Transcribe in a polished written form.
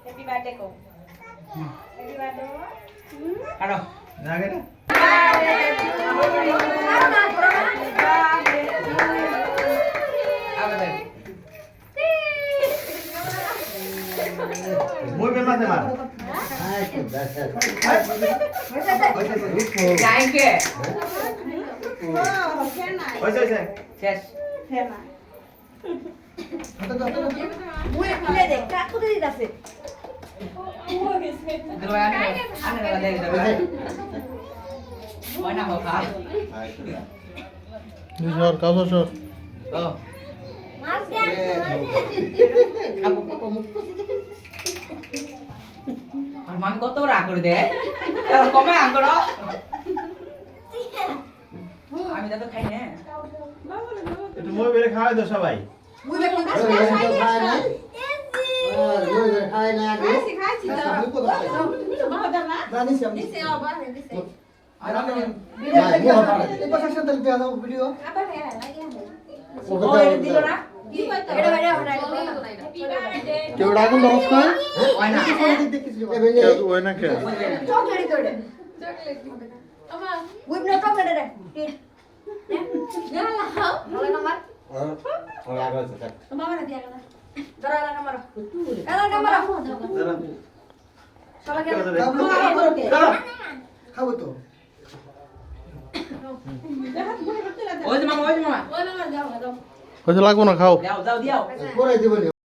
happy birthday কো happy birthday আরো লাগে না আবার দেখ মই বেমাতে মার যাইকে ওইছে শেষ ফেমা মুই খুলে দেখ কাকু দিতাছে দরবাই আনে না দেখ দরবাই ওই না হোকা নিশর কাউসর ও মাছ দে আর মান কত রাগ করে দে আর কমে আং করো আমি তো খাই না একটু মই বেরে খাওয়াই দাও সবাই মুই বেক দিল না কেউ ডাকুন নমস্কার ওই না কেউ ওই না কে চকলেট তোড়ে মুই নো চকলেট দে না লাও ভালো নাম্বার মামা না দিয়া গেল ধরা নাম্বার কালা নাম্বার সবাই খাবো তো ওই যে মামা হয়তো লাগবো না খাও দাও দাও দিও পরে দিব নি